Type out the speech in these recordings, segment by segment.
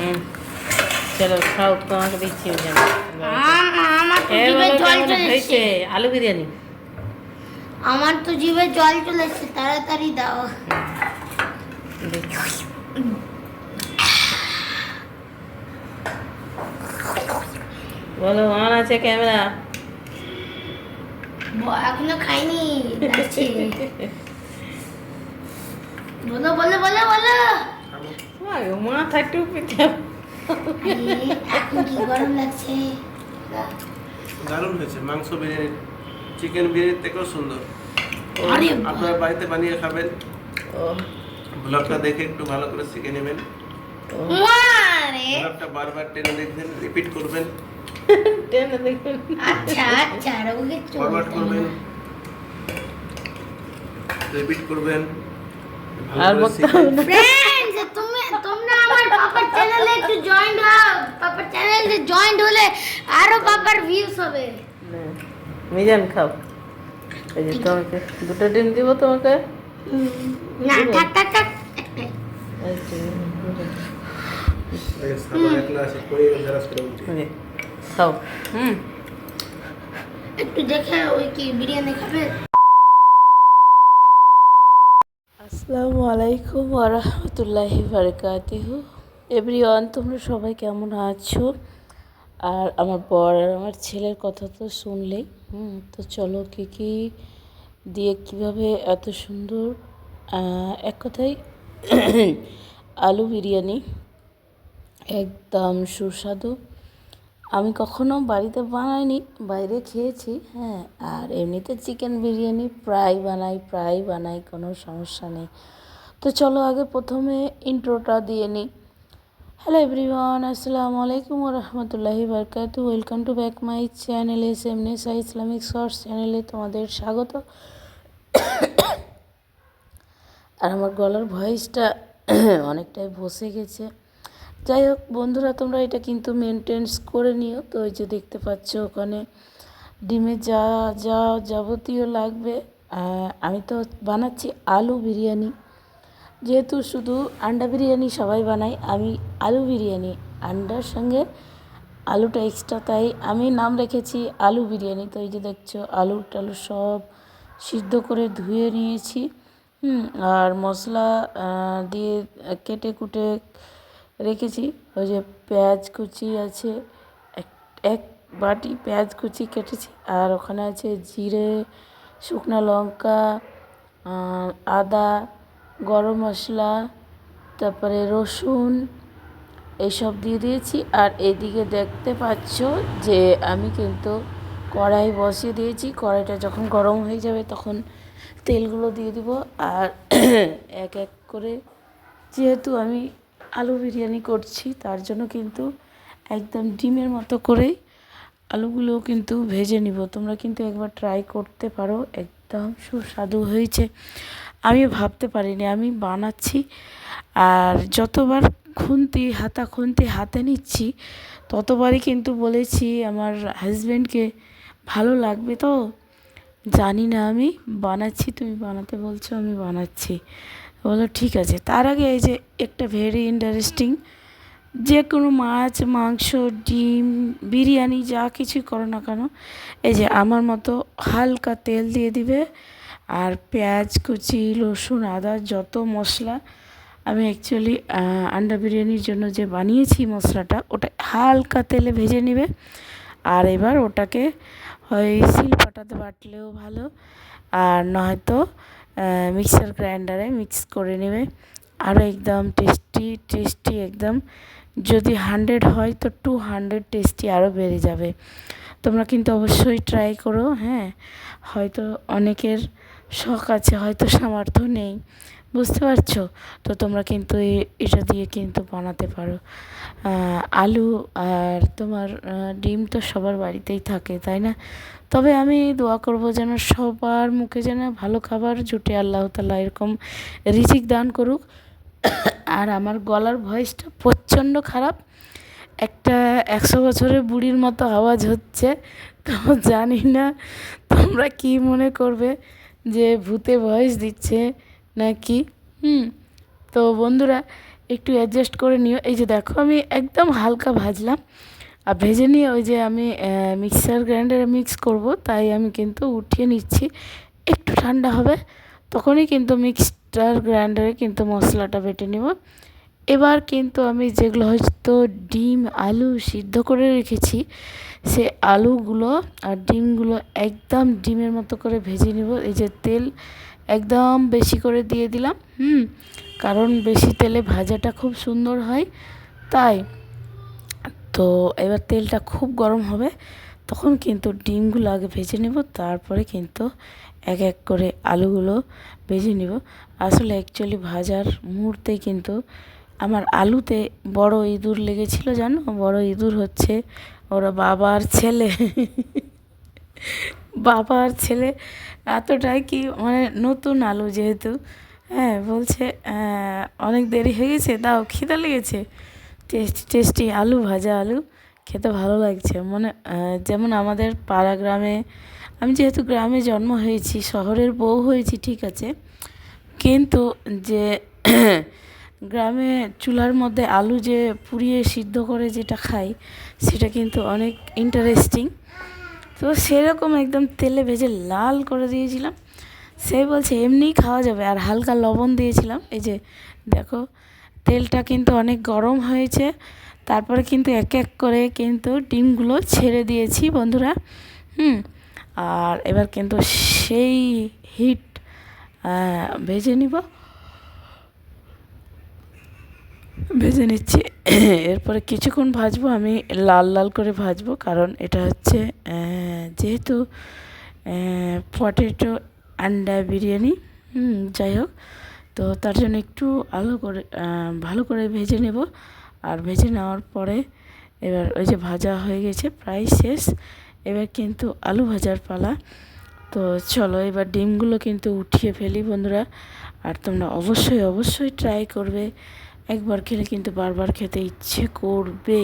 হুম, চলো খাও, তোমাকে দিচ্ছি ওই জন্য। আমার তো এ জিভে বলো জল কেমন চলে হয়েছে এসেছে। আলু বিরিয়ানি? আমার তো জিভে জল চলে এসেছে, তাড়াতাড়ি দাও। দেখি। বলো অন আছে ক্যামেরা? এখনো খাইনি, যাচ্ছি। বলো বলো বলো বলো। মাথায় টুপিতে আরে, এখন কি গরম লাগছে। দারুণ হয়েছে মাংস বিরিয়ানি, চিকেন বিরিয়ানির থেকেও সুন্দর। আরে আপনারা বাড়িতে বানিয়ে খাবেন, ও ব্লগটা দেখে একটু ভালো করে শিখে নেবেন। মারে। ব্লগটা বারবার টেনে দেখবেন, রিপিট করবেন, টেনে দেখুন। আচ্ছা আচ্ছা, আর ওকে ফরওয়ার্ড করবেন, রিপিট করবেন, ভালো আর করে বলতে শিখবেন। হবে না। ফ্রেন্ডস, তোমরা আমার পাপার চ্যানেলে একটু জয়েন হও। পাপার চ্যানেলে জয়েন হলে আরো পাপার ভিউজ হবে। না, মিজান খাও। এই যে তোমাকে দুটো ডিম দিব তোমাকে। না, থাক থাক থাক, একটাই। এই যে, এই সাবান একলা আছে, কই গ্লাস করে উঠে। এই যে, খাও। হুম। একটু দেখে ওই কি বিরিয়ানি খাবে। আসসালামু আলাইকুম ওয়া রাহমাতুল্লাহি ওয়া বারাকাতুহু। এভরিওয়ান, তোমরা সবাই কেমন আছো? আর আমার বর আর আমার ছেলের কথা তো শুনলেই। তো চলো কী কী দিয়ে কীভাবে এত সুন্দর, এক কথায় আলু বিরিয়ানি একদম সুস্বাদু। আমি কখনো বাড়িতে বানাইনি, বাইরে খেয়েছি। হ্যাঁ, আর এমনিতে চিকেন বিরিয়ানি প্রায় বানাই, কোনো সমস্যা নেই। তো চলো আগে প্রথমে ইন্ট্রোটা দিয়ে নিই। হ্যালো এভরিওয়ান, আসসালামু আলাইকুম ওয়া রাহমাতুল্লাহি ওয়া বারাকাতুহু। Welcome to back my channel এসএমএসআ ইসলামিক শর্টস চ্যানেলে তোমাদের স্বাগত। আর আমার গলার ভয়েসটা অনেকটাই বসে গেছে। যাই হোক বন্ধুরা, তোমরা এটা কিন্তু মেনটেন্স করে নিও। তো ওই যে দেখতে পাচ্ছ ওখানে ডিমে যা যা যাবতীয় লাগবে। আমি তো বানাচ্ছি আলু বিরিয়ানি, যেহেতু শুধু আন্ডা বিরিয়ানি সবাই বানায়, আমি আলু বিরিয়ানি, আন্ডার সঙ্গে আলুটা এক্সট্রা, তাই আমি নাম রেখেছি আলু বিরিয়ানি। তো এই যে দেখছো আলু টালু সব সিদ্ধ করে ধুয়ে নিয়েছি। আর মশলা দিয়ে কেটে কুটে রেখেছি। ওই যে পেঁয়াজ কুচি আছে, এক এক বাটি পেঁয়াজ কুচি কেটেছি। আর ওখানে আছে জিরে, শুকনো লঙ্কা, আদা, গরম মশলা, তারপরে রসুন, এইসব দিয়ে দিয়েছি। আর এদিকে দেখতে পাচ্ছ যে আমি কিন্তু কড়াই বসিয়ে দিয়েছি। কড়াইটা যখন গরম হয়ে যাবে তখন তেলগুলো দিয়ে দিব। আর এক এক করে, যেহেতু আমি আলু বিরিয়ানি করছি তার জন্য কিন্তু একদম ডিমের মতো করেই আলুগুলোও কিন্তু ভেজে নিব। তোমরা কিন্তু একবার ট্রাই করতে পারো, একদম সুস্বাদু হয়েছে। আমি ভাবতে পারিনি আমি বানাচ্ছি। আর যতবার খুন্তি হাতে নিচ্ছি ততবারই কিন্তু বলেছি আমার হাজব্যান্ডকে ভালো লাগবে তো, জানি না, আমি বানাচ্ছি, তুমি বানাতে বলছো, আমি বানাচ্ছি। বলো ঠিক আছে। তার আগে এই যে একটা ভেরি ইন্টারেস্টিং, যে কোনো মাছ, মাংস, ডিম, বিরিয়ানি যা কিছুই করো না কেন, এই যে আমার মতো হালকা তেল দিয়ে দিবে। আর পেঁয়াজ কুচি, রসুন, আদা, যত মশলা আমি অ্যাকচুয়ালি আন্ডা বিরিয়ানির জন্য যে বানিয়েছি মশলাটা, ওটা হালকা তেলে ভেজে নেবে। আর এবার ওটাকে হয় শিলপাটাতে বাটলেও ভালো, আর নয়তো মিক্সার গ্রাইন্ডারে মিক্স করে নেবে। আরও একদম টেস্টি একদম, যদি 100 হয় তো 200 টেস্টি আরও বেড়ে যাবে। তোমরা কিন্তু অবশ্যই ট্রাই করো। হ্যাঁ, হয়তো অনেকের শখ আছে, হয়তো সামর্থ্য নেই, বুঝতে পারছো? তো তোমরা কিন্তু এটা দিয়ে কিন্তু বানাতে পারো। আলু আর তোমার ডিম তো সবার বাড়িতেই থাকে, তাই না? তবে আমি দোয়া করব যেন সবার মুখে যেন ভালো খাবার জুটে, আল্লাহ তাআলা এরকম রিজিক দান করুক। আর আমার গলার ভয়েসটা প্রচণ্ড খারাপ, একটা 100 বছরের বুড়ির মতো আওয়াজ হচ্ছে। তো জানি না তোমরা কি মনে করবে যে ভূতে ভয়েস দিচ্ছে নাকি। তো বন্ধুরা, একটু অ্যাডজাস্ট করে নিও। এই যে দেখো আমি একদম হালকা ভাজলাম, আর ভেজে নিয়ে ওই যে আমি মিক্সার গ্রাইন্ডারে মিক্স করব, তাই আমি কিন্তু উঠিয়ে নিচ্ছি। একটু ঠান্ডা হবে তখনই কিন্তু মিক্সচার গ্রাইন্ডারে কিন্তু মশলাটা বেটে নেব। এবার কিন্তু আমি যেগুলো হয়তো ডিম আলু সিদ্ধ করে রেখেছি, সে আলুগুলো আর ডিমগুলো একদম ডিমের মতো করে ভেজে নেব। এই যে তেল একদম বেশি করে দিয়ে দিলাম, কারণ বেশি তেলে ভাজাটা খুব সুন্দর হয়। তাই তো এবার তেলটা খুব গরম হবে, তখন কিন্তু ডিমগুলো আগে ভেজে নেব, তারপরে কিন্তু এক এক করে আলুগুলো ভেজে নেব। আসলে অ্যাকচুয়ালি ভাজার মুহূর্তেই কিন্তু আমার আলুতে বড় ইঁদুর লেগেছিল, জানো? বড় ইঁদুর হচ্ছে ওরা বাবার ছেলে বাবার ছেলে এতটাই কি মানে নতুন আলু যেহেতু, হ্যাঁ বলছে অনেক দেরি হয়ে গেছে, দাও খিদে লেগেছে, টেস্টি টেস্টি আলু, ভাজা আলু খেতে ভালো লাগছে। মনে যেমন আমাদের পাড়া গ্রামে, আমি যেহেতু গ্রামে জন্ম হয়েছি, শহরের বউ হয়েছি ঠিক আছে, কিন্তু যে গ্রামে চুলার মধ্যে আলু যে পুড়িয়ে সিদ্ধ করে যেটা খাই, সেটা কিন্তু অনেক ইন্টারেস্টিং। তো সেরকম একদম তেলে ভেজে লাল করে দিয়েছিলাম। সে বলছে এমনিই খাওয়া যাবে, আর হালকা লবণ দিয়েছিলাম। এই যে দেখো তেলটা কিন্তু অনেক গরম হয়েছে, তারপরে কিন্তু এক এক করে কিন্তু ডিমগুলো ছেড়ে দিয়েছি বন্ধুরা। আর এবার কিন্তু সেই হিট ভেজে নিব, ভেজে নিচ্ছি। এরপরে কিছুক্ষণ ভাজবো, আমি লাল লাল করে ভাজবো, কারণ এটা হচ্ছে যেহেতু পটেটো আন্ডা বিরিয়ানি, যাই হোক, তো তার জন্য একটু ভালো করে ভেজে নেব। আর ভেজে নেওয়ার পরে এবার ওই যে ভাজা হয়ে গেছে, প্রায় শেষ। এবার কিন্তু আলু ভাজার পালা। তো চলো এবার ডিমগুলো কিন্তু উঠিয়ে ফেলি বন্ধুরা। আর তোমরা অবশ্যই অবশ্যই ট্রাই করবে, একবার খেলে কিন্তু বারবার খেতে ইচ্ছে করবে,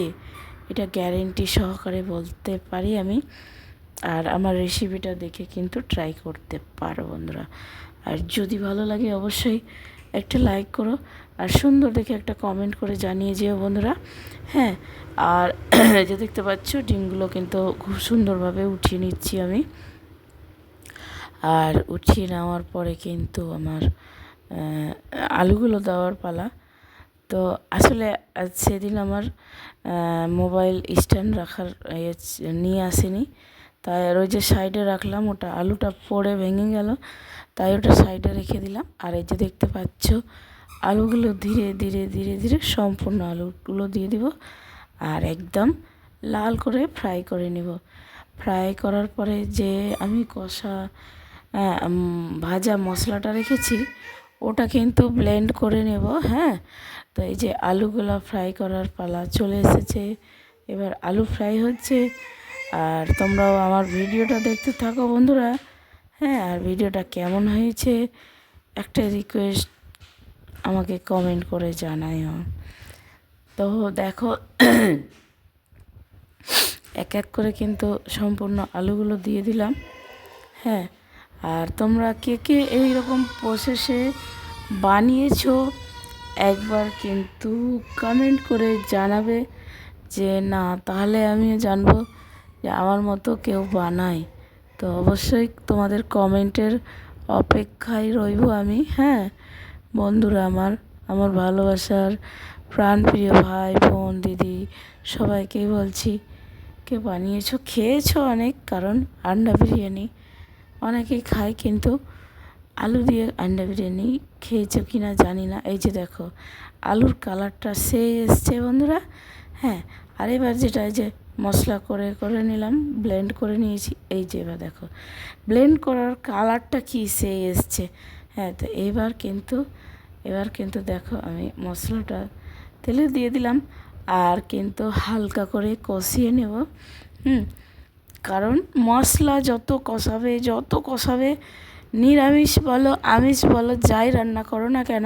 এটা গ্যারেন্টি সহকারে বলতে পারি আমি। আর আমার রেসিপিটা দেখে কিন্তু ট্রাই করতে পারো বন্ধুরা। আর যদি ভালো লাগে অবশ্যই একটা লাইক করো, আর সুন্দর দেখে একটা কমেন্ট করে জানিয়ে যেও বন্ধুরা। হ্যাঁ, আর যে দেখতে পাচ্ছ ডিমগুলো কিন্তু খুব সুন্দরভাবে উঠিয়ে নিচ্ছি আমি। আর উঠিয়ে নেওয়ার পরে কিন্তু আমার আলুগুলো দেওয়ার পালা। তো আসলে সেদিন আমার মোবাইল স্ট্যান্ড রাখার নিয়ে আসেনি, তাই আর ওই যে সাইডে রাখলাম, ওটা আলুটা পড়ে ভেঙে গেল, তাই ওটা সাইডে রেখে দিলাম। আর এই যে দেখতে পাচ্ছ আলুগুলো ধীরে ধীরে ধীরে ধীরে সম্পূর্ণ আলুগুলো দিয়ে দিব, আর একদম লাল করে ফ্রাই করে নিব। ফ্রাই করার পরে যে আমি ভাজা মশলাটা রেখেছি, ওটা কিন্তু ব্লেন্ড করে নেব। হ্যাঁ, তো এই যে আলুগুলো ফ্রাই করার পালা চলে এসেছে, এবার আলু ফ্রাই হচ্ছে। আর তোমরাও আমার ভিডিওটা দেখতে থাকো বন্ধুরা। হ্যাঁ, আর ভিডিওটা কেমন হয়েছে একটা রিকোয়েস্ট আমাকে কমেন্ট করে জানাইও। তো দেখো এক এক করে কিন্তু সম্পূর্ণ আলুগুলো দিয়ে দিলাম। হ্যাঁ, আর তোমরা কে কে এইরকম প্রসেসে বানিয়েছো একবার কিন্তু কমেন্ট করে জানাবে, যে না তাহলে আমিও জানবো যে আমার মতো কেউ বানায়। তো অবশ্যই তোমাদের কমেন্টের অপেক্ষায় রইব আমি। হ্যাঁ বন্ধুরা, আমার ভালোবাসার প্রাণপ্রিয় ভাই বোন দিদি সবাইকেই বলছি, কে বানিয়েছো খেয়েছো অনেক, কারণ আন্ডা বিরিয়ানি অনেকেই খায়, কিন্তু আলু দিয়ে আন্ডা বিরিয়ানি খেয়েছো কি না জানি না। এই যে দেখো আলুর কালারটা সেই এসছে বন্ধুরা। হ্যাঁ, আর এবার যেটা এই যে মশলা করে করে নিলাম, ব্লেন্ড করে নিয়েছি, এই যে এবার দেখো ব্লেন্ড করার কালারটা কি সেই এসছে। হ্যাঁ, তো এবার কিন্তু দেখো আমি মশলাটা তেলে দিয়ে দিলাম, আর কিন্তু হালকা করে কষিয়ে নেব। কারণ মশলা যত কষাবে, নিরামিষ বলো আমিষ বলো যাই রান্না করো না কেন,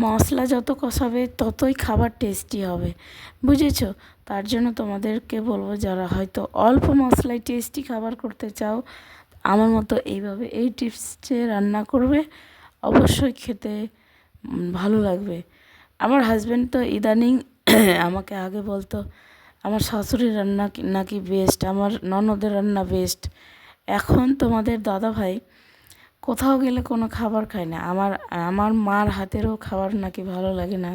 মশলা যত কষাবে ততই খাবার টেস্টি হবে, বুঝেছো? তার জন্য তোমাদেরকে বলবো, যারা হয়তো অল্প মশলায় টেস্টি খাবার করতে চাও, আমার মতো এইভাবে এই টিপসে রান্না করবে, অবশ্যই খেতে ভালো লাগবে। আমার হাজব্যান্ড তো ইদানিং আমাকে আগে বলতো আমার শাশুড়ির রান্না নাকি বেস্ট, আমার ননদের রান্না বেস্ট। এখন তোমাদের দাদা ভাই কোথাও গেলে কোনো খাবার খায় না, আমার আমার মার হাতেরও খাবার নাকি ভালো লাগে না,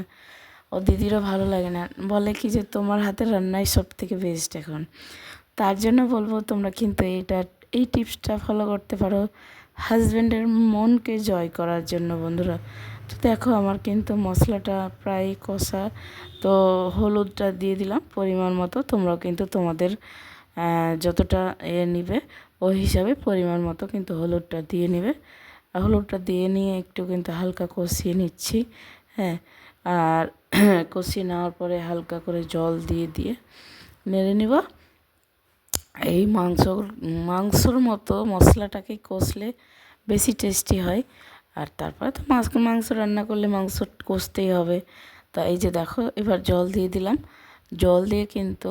ও দিদিরও ভালো লাগে না, বলে কি যে তোমার হাতের রান্নাই সব থেকে বেস্ট এখন। তার জন্য বলবো তোমরা কিন্তু এই টিপসটা ফলো করতে পারো হাজব্যান্ডের মনকে জয় করার জন্য বন্ধুরা। তো দেখো আমার কিন্তু মশলাটা প্রায় কষা, তো হলুদটা দিয়ে দিলাম পরিমাণ মতো, তোমরাও কিন্তু তোমাদের যতটা নিবে ওই হিসাবে পরিমাণ মতো কিন্তু হলুদটা দিয়ে নেবে। আর হলুদটা দিয়ে নিয়ে একটু কিন্তু হালকা কষিয়ে নিচ্ছি, হ্যাঁ। আর কষিয়ে নেওয়ার পরে হালকা করে জল দিয়ে দিয়ে নেড়ে নিব। এই মাংসর মতো মশলাটাকে কষলে বেশি টেস্টি হয়। আর তারপরে তো মাংস রান্না করলে মাংস কষতেই হবে। তা এই যে দেখো এবার জল দিয়ে দিলাম, জল দিয়ে কিন্তু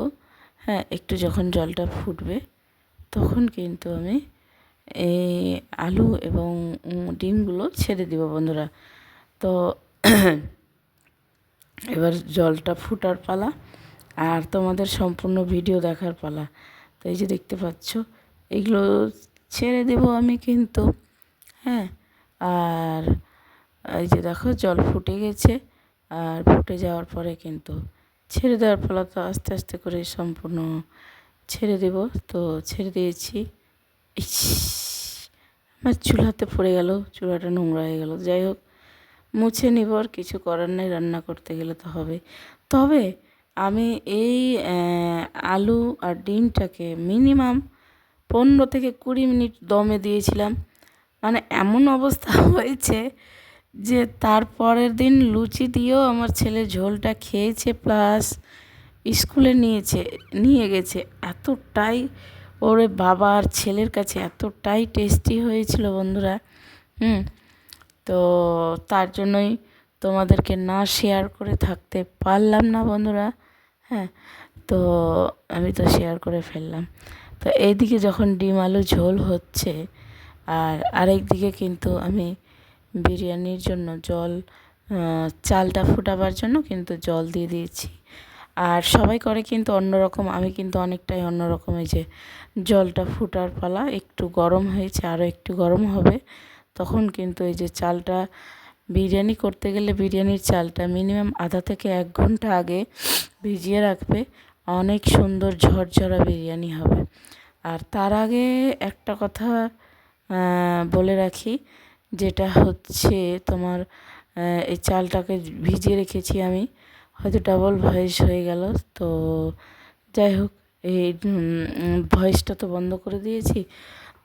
হ্যাঁ একটু যখন জলটা ফুটবে তখন কিন্তু আমি এই আলু এবং ডিমগুলো ছেড়ে দিব বন্ধুরা। তো এবার জলটা ফুটার পালা আর তোমাদের সম্পূর্ণ ভিডিও দেখার পালা। তো এই যে দেখতে পাচ্ছ এগুলো ছেড়ে দেব আমি কিন্তু, হ্যাঁ। আর এই যে দেখো জল ফুটে গেছে, আর ফুটে যাওয়ার পরে কিন্তু ছেড়ে দেওয়ার পালা। তো আস্তে আস্তে করে সম্পূর্ণ ছেড়ে দেব। তো ছেড়ে দিয়েছি। ইস, আমার চুলাতে পড়ে গেল, চুলাটা নোংরা হয়ে গেল। যাই হোক মুছে নিব, আর কিছু করার নেই, রান্না করতে গেলে তো হবে। তবে আমি এই আলু আর ডিমটাকে মিনিমাম 15 থেকে 20 মিনিট দমে দিয়েছিলাম। মানে এমন অবস্থা হয়েছে যে তারপরের দিন লুচি দিয়েও আমার ছেলে ঝোলটা খেয়েছে, প্লাস স্কুলে নিয়ে গেছে। এতটাই ওরে বাবা আর ছেলের কাছে এতটাই টেস্টি হয়েছিল বন্ধুরা। তো তার জন্যই তোমাদেরকে না শেয়ার করে থাকতে পারলাম না বন্ধুরা, হ্যাঁ। তো আমি তো শেয়ার করে ফেললাম। তো এইদিকে যখন ডিম আলু ঝোল হচ্ছে, আর আরেক দিকে কিন্তু আমি বিরিয়ানির জন্য চালটা ফুটাবার জন্য কিন্তু জল দিয়ে দিয়েছি। আর সবাই করে কিন্তু অন্যরকম, আমি কিন্তু অনেকটাই অন্যরকম। এই যে জলটা ফুটার পালা, একটু গরম হয়েছে, আরও একটু গরম হবে, তখন কিন্তু এই যে চালটা বিরিয়ানি করতে গেলে বিরিয়ানির চালটা মিনিমাম আধা থেকে 1 ঘন্টা আগে ভিজিয়ে রাখবে, অনেক সুন্দর ঝরঝরা বিরিয়ানি হবে। আর তার আগে একটা কথা বলে রাখি, যেটা হচ্ছে তোমার এই চালটাকে ভিজিয়ে রেখেছি আমি, হয়তো ডাবল ভয়েস হয়ে গেল। তো যাই হোক এই ভয়েসটা তো বন্ধ করে দিয়েছি।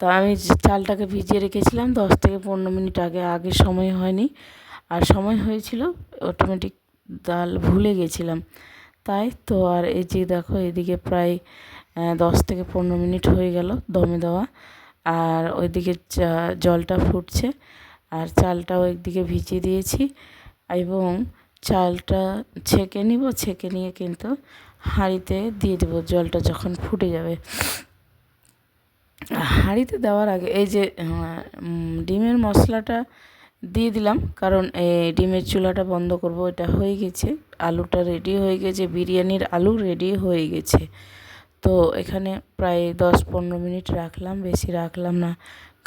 তো আমি চালটাকে ভিজিয়ে রেখেছিলাম 10 থেকে 15 মিনিট আগে সময় হয়নি, আর সময় হয়েছিল অটোমেটিক ডাল ভুলে গেছিলাম তাই। তো আর এই যে দেখো এদিকে প্রায় 10 থেকে 15 মিনিট হয়ে গেল দমে দেওয়া, আর ওইদিকে জলটা ফুটছে, আর চালটাও একদিকে ভিজিয়ে দিয়েছি, এবং চালটা ছেঁকে নিব, ছেঁকে নিয়ে কিন্তু হাঁড়িতে দিয়ে দেবো জলটা যখন ফুটে যাবে। হাঁড়িতে দেওয়ার আগে এই যে ডিমের মশলাটা দিয়ে দিলাম, কারণ এই ডিমের চুলাটা বন্ধ করব। এটা হয়ে গেছে, আলুটা রেডি হয়ে গেছে, বিরিয়ানির আলু রেডি হয়ে গেছে। তো এখানে প্রায় 10-15 মিনিট রাখলাম, বেশি রাখলাম না,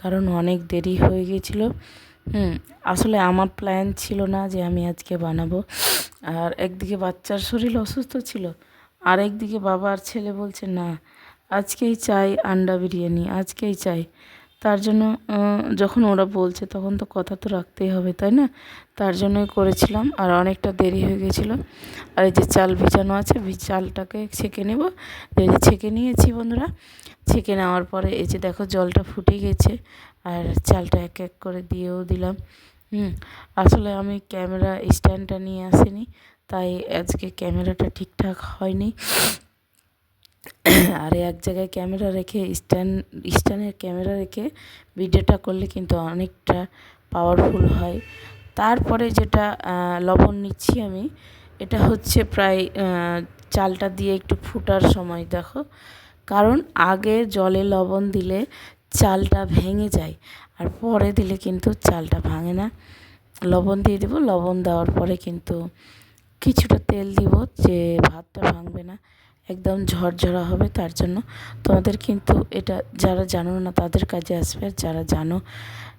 কারণ অনেক দেরি হয়ে গেছিলো। আসলে আমার প্ল্যান ছিল না যে আমি আজকে বানাবো। আর একদিকে বাচ্চার শরীর অসুস্থ ছিল, আর একদিকে বাবা আর ছেলে বলছে না আজকেই চাই আন্ডা বিরিয়ানি, আজকেই চাই। তার জন্য যখন ওরা বলছে তখন তো কথা তো রাখতেই হবে, তাই না? তার জন্যই করেছিলাম, আর অনেকটা দেরি হয়ে গেছিলো। আর এই যে চাল ভিজানো আছে, চালটাকে ছেঁকে নেব। এই যে ছেঁকে নিয়েছি বন্ধুরা। ছেঁকে নেওয়ার পরে এই যে দেখো জলটা ফুটে গেছে, আর চালটা এক এক করে দিয়েও দিলাম। আসলে আমি ক্যামেরা স্ট্যান্ডটা নিয়ে আসিনি, তাই আজকে ক্যামেরাটা ঠিকঠাক হয়নি। আর এক জায়গায় ক্যামেরা রেখে স্ট্যান্ডের ক্যামেরা রেখে ভিডিওটা করলে কিন্তু অনেকটা পাওয়ারফুল হয়। তারপরে যেটা লবণ নিচ্ছি আমি, এটা হচ্ছে প্রায় চালটা দিয়ে একটু ফুটার সময় দেখো, কারণ আগে জলে লবণ দিলে চালটা ভেঙে যায়, আর পরে দিলে কিন্তু চালটা ভাঙে না। লবণ দিয়ে দেবো, লবণ দেওয়ার পরে কিন্তু কিছুটা তেল দিব, যে ভাতটা ভাঙবে না, একদম ঝরঝরা হবে। তার জন্য তোমাদের কিন্তু এটা যারা জানো না তাদের কাজে আসবে, আর যারা জানো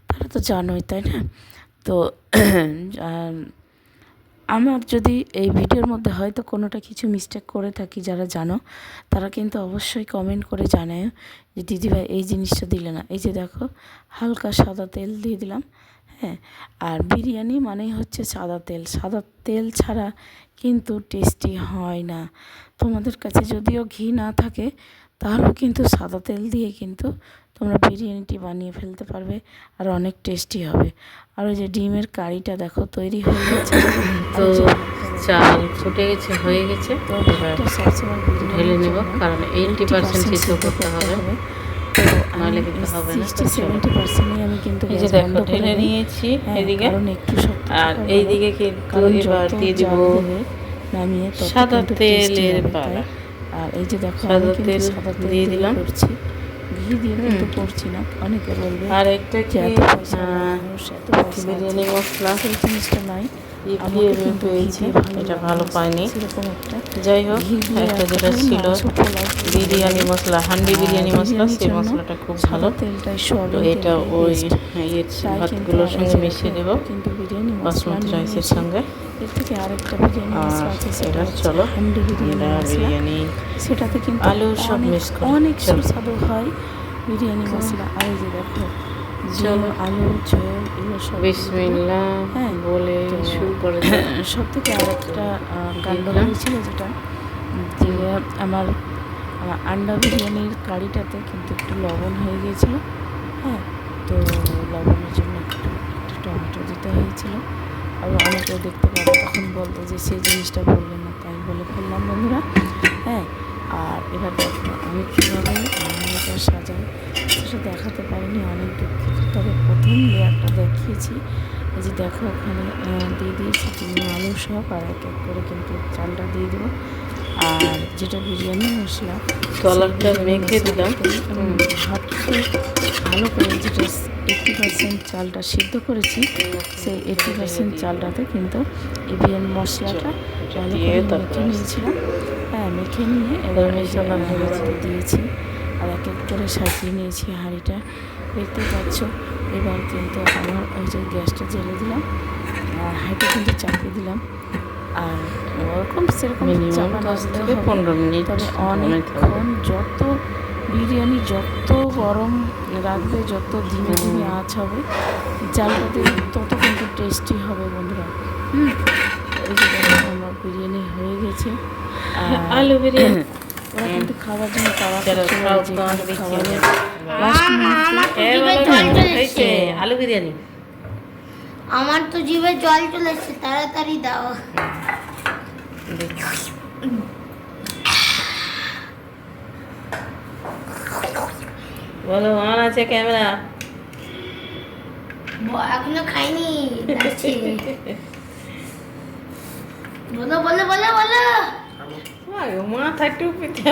তারা তো জানোই, তাই না? তো আমার যদি এই ভিডিওর মধ্যে হয়তো কোনোটা কিছু মিস্টেক করে থাকি, যারা জানো তারা কিন্তু অবশ্যই কমেন্ট করে জানায় যে দিদিভাই এই জিনিসটা দিলে না। এই যে দেখো, হালকা সাদা তেল দিয়ে দিলাম। হ্যাঁ, আর বিরিয়ানি মানেই হচ্ছে সাদা তেল। সাদা তেল ছাড়া কিন্তু টেস্টি হয় না। তোমাদের কাছে যদিও ঘি না থাকে তাহলেও কিন্তু সাদা তেল দিয়ে কিন্তু তোমরা বিরিয়ানিটি বানিয়ে ফেলতে পারবে, আর অনেক টেস্টি হবে। আর ওই যে ডিমের কারিটা দেখো তৈরি হয়ে গেছে। তো চাল ফুটে গেছে, হয়ে গেছে। তো এবার ভাতটা সবসময় ঢেলে নেব, কারণ 80% সিদ্ধ করতে হবে, তো নাহলে কিন্তু হবে না। 60-70% আমি কিন্তু এই যে গ্যাস দেখো বন্ধ করে ঢেলে দিই। নিয়েছি হ্যাঁ, এদিকে, কারণ একটু শক্ত আর থাকা এইদিকে ভালো। কিন্তু কারণ এবার যত দিয়ে দিব জাল দেবে নামিয়ে তত সাদা কিন্তু tasty তেলের হবে, তাই। পালা। আর এই যে দেখো আমি সাদা কিন্তু তেল সাদা তেল দিয়ে দিলাম। করছি, ঘি দিয়ে কিন্তু করছি না। অনেকে বলবে আর একটা যে কি এত পয়সা মানুষ, এত পয়সা বিরিয়ানি আছে। মশলা সেই জিনিসটা নাই, আমাকে ইপিএমে কিন্তু ঘি পেয়েছি, দিয়ে ভালো এটা লাগে ভালো না। পাইনি। সেরকম একটা যাই হোক, ঘি দিয়ে একটা যেটা একটাই ছিল মাংস পোলাও বিরিয়ানি মশলা, হান্ডি বিরিয়ানি মশলা, বিরিয়ানির সেই জন্য মশলাটা খুব ভালো। সাদা তেলটাই তো সয়াবিন এটা তেলটাই ওই best। তাই কিন্তু ভাতগুলোর আর এই সঙ্গে যে মিশিয়ে দেখো, দেবো, কিন্তু বিরিয়ানি মশলা বাসমতি নিয়ে রাইসের নিয়েছি। সঙ্গে। এর থেকে আরেকটা বিরিয়ানি মশলা আর আছে, সেটা এবার হচ্ছে চলো হান্ডি বিরিয়ানি আমরা মশলা। বিরিয়ানি সেটাতে কিন্তু আলু সব অনেক মিক্স করে অনেক চলো। সুস্বাদু হয় বিরিয়ানি মশলা। আর এই যে দেখো, চলো। ডিম, আলু, ঝোল এগুলো সব দিয়ে দিলাম। বিসমিল্লাহ হ্যাঁ, বলে তো শুরু করে দাও। সব থেকে আরেকটা কাণ্ড দিলাম। হয়েছিল, যেটা যে আমার আন্ডা বিরিয়ানির কারিটাতে কিন্তু একটু লবণ হয়ে গিয়েছিল। হ্যাঁ, তো লবণের জন্য একটু টমেটো দিতে হয়েছিল। আর অনেকে দেখতে পাবে তখন বলতো যে সেই জিনিসটা বললে না, তাই বলে ফেললাম বন্ধুরা। হ্যাঁ, আর এবার দেখো আমি কীভাবে এটা সাজাই সেটা দেখাতে পারিনি, অনেক দুঃখিত। তবে প্রথম লেয়ারটা দেখিয়েছি। এই যে দেখো ওখানে দিয়ে দিয়েছি ডিম, আলু সব, আর এক এক করে কিন্তু চালটা দিয়ে দেবো। আর যেটা বিরিয়ানি মশলা, তলাটা সেই বিরিয়ানি মেখে দিলাম। মশলাটাকে ভাতটাকে ভালো করে, যেটা 80% চালটা সিদ্ধ করেছি, সেই 80% চালটাতে কিন্তু এই বিরিয়ানি মশলাটা ভালো দিয়ে করে তারপর মেখে নিয়েছিলাম। হ্যাঁ, মেখে নিয়ে এবার এই যে হাঁড়িতে দিয়েছি, আর এক এক করে সাজিয়ে নিয়েছি হাঁড়িটা, দেখতে পাচ্ছ। এবার কিন্তু আমার ওই যে গ্যাসটা জ্বেলে দিলাম, আর হাঁড়িটা কিন্তু চাপিয়ে দিলাম। আর ওরকম সেরকম মিনিমাম চাপা না 10 দিলেও থেকে হবে, 15 মিনিট তবে দমাইতে হবে। অনেকক্ষণ যত বিরিয়ানি যত গরম রাখবে, যত ধীমে ধীমে আঁচ হবে চালটা দিয়ে, তত কিন্তু টেস্টি হবে বন্ধুরা। এই যে দেখো আমার বিরিয়ানি হয়ে গেছে। আর আলু বিরিয়ানি ওরা কিন্তু খাবার জন্য তারা চলো, খাও, তোমাকে দেখিয়ে দিই। আলু বিরিয়ানি আমার তো জিভে জল চলে এসেছে, তাড়াতাড়ি দাও। বলো, অন আছে ক্যামেরা? এখনো খাইনি, যাচ্ছি। বলো বলো বলো বলো। মাথা টুপিতে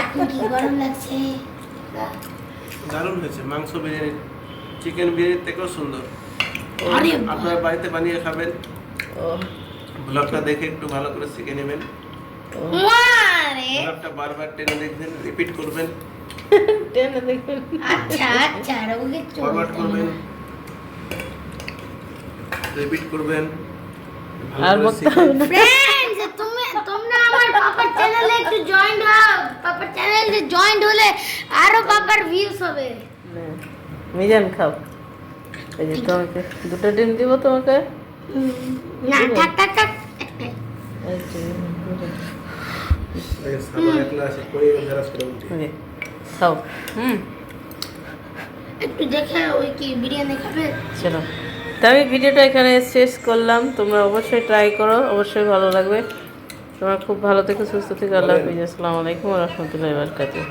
এখন কি গরম লাগছে। দারুণ হয়েছে মাংস বিরিয়ানি, চিকেন বিরিয়ানির থেকেও সুন্দর। আরে আপনারা বাড়িতে বানিয়ে খাবেন, ব্লগটা দেখে একটু ভালো করে শিখে নেবেন। মারে। ব্লগটা বারবার টেনে দেখবেন, রিপিট করবেন, টেনে দেখবেন। আচ্ছা আচ্ছা, আর ওকে ফরওয়ার্ড করবেন, রিপিট করবেন, ভালো আর করে বলতে শিখবেন। হবে না। ফ্রেন্ডস, তোমরা আমার পাপার চ্যানেলে একটু জয়েন হও। পাপার চ্যানেলে জয়েন হলে আরো পাপার ভিউজ হবে। মিজান খাও। এই যে তোমাকে দুটো ডিম দিব তোমাকে। না, থাক থাক থাক, একটাই। এই যে, সাদা একলা আছে, করে গ্যারাজ করে উঠি। এই যে, খাও। একটু দেখে ওই কি বিরিয়ানি খাবে। চলো, তবে ভিডিওটা এখানে শেষ করলাম। তোমরা অবশ্যই ট্রাই করো, অবশ্যই ভালো লাগবে। তোমরা খুব ভালো থেকো, সুস্থ থেকো। আল্লাহ হাফিজ, আসসালামু আলাইকুম ওয়া রাহমাতুল্লাহি ওয়া বারাকাতুহু।